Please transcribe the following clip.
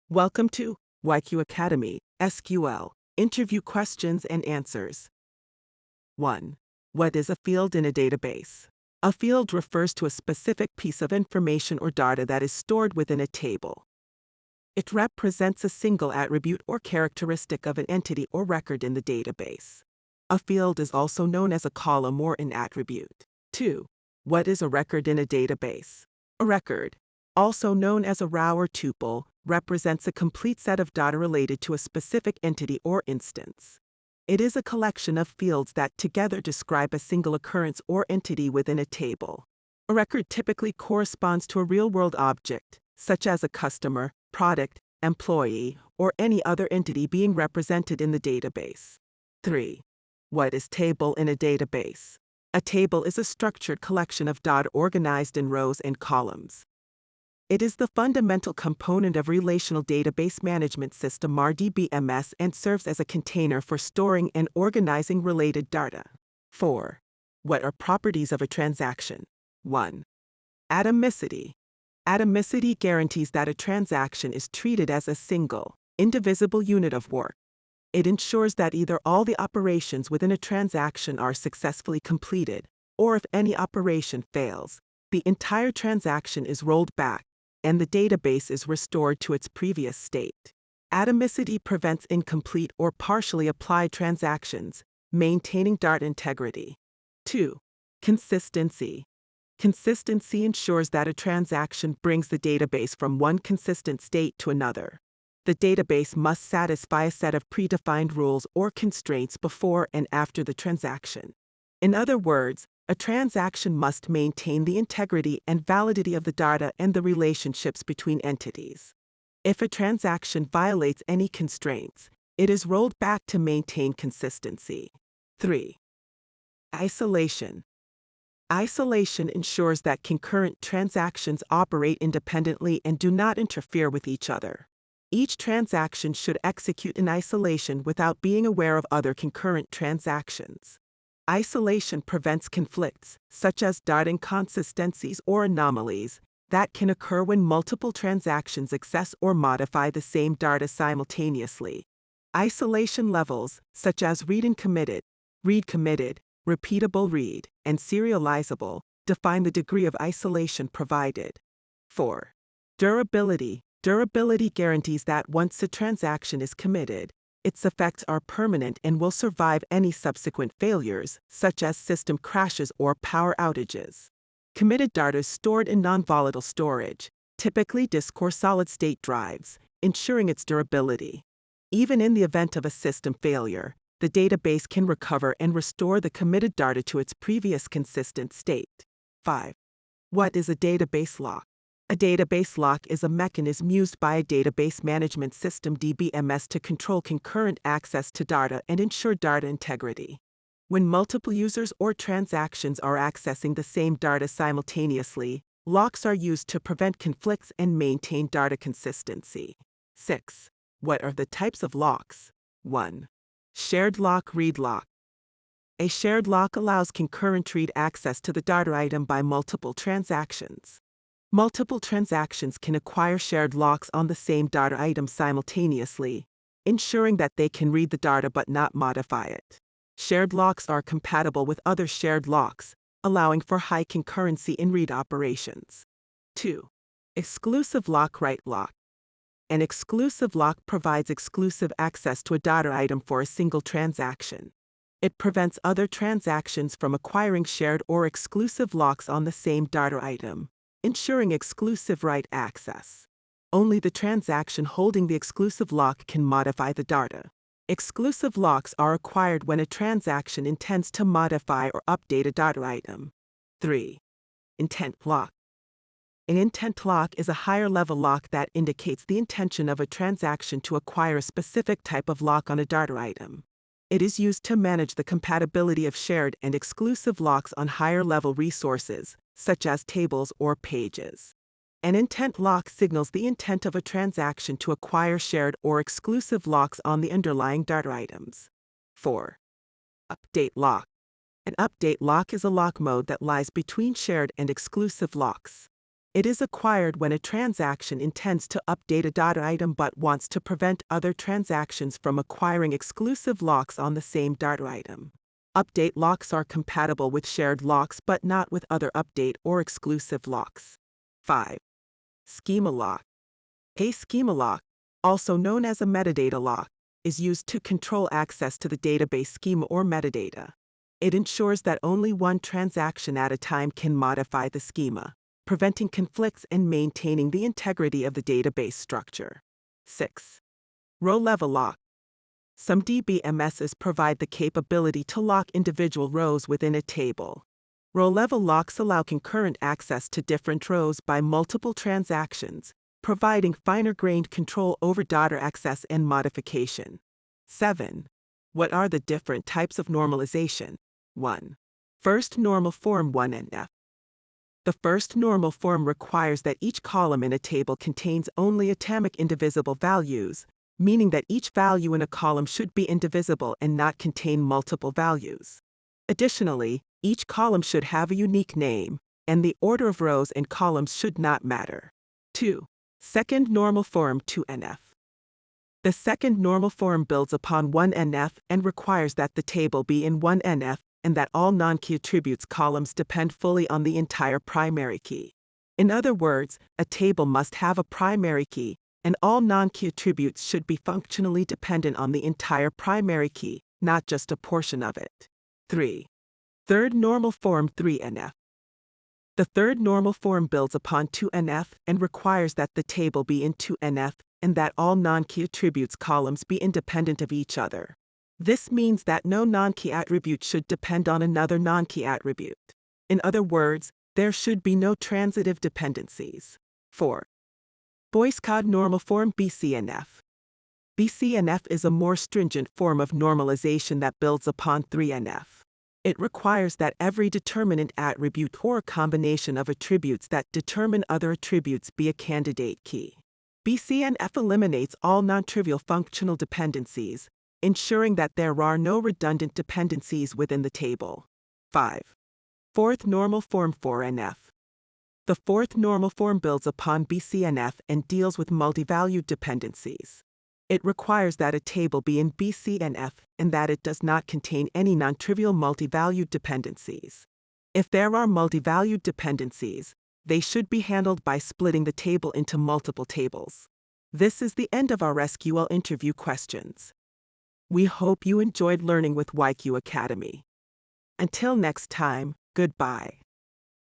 Welcome to YQ Academy, SQL Interview Questions and Answers. 1. What is a field in a database? A field refers to a specific piece of information or data that is stored within a table. It represents a single attribute or characteristic of an entity or record in the database. A field is also known as a column or an attribute. 2. What is a record in a database? A record, also known as a row or tuple, represents a complete set of data related to a specific entity or instance. It is a collection of fields that together describe a single occurrence or entity within a table. A record typically corresponds to a real-world object, such as a customer, product, employee, or any other entity being represented in the database. 3. What is table in a database? A table is a structured collection of data organized in rows and columns. It is the fundamental component of relational database management system RDBMS and serves as a container for storing and organizing related data. 4. What are properties of a transaction? 1. Atomicity. Atomicity guarantees that a transaction is treated as a single, indivisible unit of work. It ensures that either all the operations within a transaction are successfully completed, or if any operation fails, the entire transaction is rolled back, and the database is restored to its previous state. Atomicity prevents incomplete or partially applied transactions, maintaining data integrity. 2. Consistency. Consistency ensures that a transaction brings the database from one consistent state to another. The database must satisfy a set of predefined rules or constraints before and after the transaction. In other words, a transaction must maintain the integrity and validity of the data and the relationships between entities. If a transaction violates any constraints, it is rolled back to maintain consistency. 3. Isolation. Isolation ensures that concurrent transactions operate independently and do not interfere with each other. Each transaction should execute in isolation without being aware of other concurrent transactions. Isolation prevents conflicts, such as data inconsistencies or anomalies, that can occur when multiple transactions access or modify the same data simultaneously. Isolation levels, such as read committed, repeatable read, and serializable, define the degree of isolation provided. 4. Durability. Durability guarantees that once a transaction is committed, its effects are permanent and will survive any subsequent failures, such as system crashes or power outages. Committed data is stored in non-volatile storage, typically disk or solid-state drives, ensuring its durability. Even in the event of a system failure, the database can recover and restore the committed data to its previous consistent state. 5. What is a database lock? A database lock is a mechanism used by a database management system (DBMS) to control concurrent access to data and ensure data integrity. When multiple users or transactions are accessing the same data simultaneously, locks are used to prevent conflicts and maintain data consistency. 6. What are the types of locks? 1. Shared lock, read lock. A shared lock allows concurrent read access to the data item by multiple transactions. Multiple transactions can acquire shared locks on the same data item simultaneously, ensuring that they can read the data but not modify it. Shared locks are compatible with other shared locks, allowing for high concurrency in read operations. 2. Exclusive lock, write lock. An exclusive lock provides exclusive access to a data item for a single transaction. It prevents other transactions from acquiring shared or exclusive locks on the same data item, ensuring exclusive write access. Only the transaction holding the exclusive lock can modify the data. Exclusive locks are acquired when a transaction intends to modify or update a data item. 3. Intent lock. An intent lock is a higher-level lock that indicates the intention of a transaction to acquire a specific type of lock on a data item. It is used to manage the compatibility of shared and exclusive locks on higher-level resources, such as tables or pages. An intent lock signals the intent of a transaction to acquire shared or exclusive locks on the underlying data items. 4. Update lock. An update lock is a lock mode that lies between shared and exclusive locks. It is acquired when a transaction intends to update a data item but wants to prevent other transactions from acquiring exclusive locks on the same data item. Update locks are compatible with shared locks but not with other update or exclusive locks. 5. Schema lock. A schema lock, also known as a metadata lock, is used to control access to the database schema or metadata. It ensures that only one transaction at a time can modify the schema, preventing conflicts and maintaining the integrity of the database structure. 6. Row-level lock. Some DBMSs provide the capability to lock individual rows within a table. Row-level locks allow concurrent access to different rows by multiple transactions, providing finer-grained control over data access and modification. 7. What are the different types of normalization? 1. First normal form 1NF. The first normal form requires that each column in a table contains only atomic indivisible values, meaning that each value in a column should be indivisible and not contain multiple values. Additionally, each column should have a unique name, and the order of rows and columns should not matter. 2. Second normal form 2NF. The second normal form builds upon 1NF and requires that the table be in 1NF and that all non-key attributes columns depend fully on the entire primary key. In other words, a table must have a primary key, and all non-key attributes should be functionally dependent on the entire primary key, not just a portion of it. 3. Third normal form 3NF. The third normal form builds upon 2NF and requires that the table be in 2NF and that all non-key attributes columns be independent of each other. This means that no non-key attribute should depend on another non-key attribute. In other words, there should be no transitive dependencies. 4. Boyce-Codd normal form BCNF. BCNF is a more stringent form of normalization that builds upon 3NF. It requires that every determinant attribute or combination of attributes that determine other attributes be a candidate key. BCNF eliminates all non-trivial functional dependencies, ensuring that there are no redundant dependencies within the table. 5. Fourth normal form 4NF. The fourth normal form builds upon BCNF and deals with multi-valued dependencies. It requires that a table be in BCNF and that it does not contain any non-trivial multi-valued dependencies. If there are multi-valued dependencies, they should be handled by splitting the table into multiple tables. This is the end of our SQL interview questions. We hope you enjoyed learning with YQ Academy. Until next time, goodbye.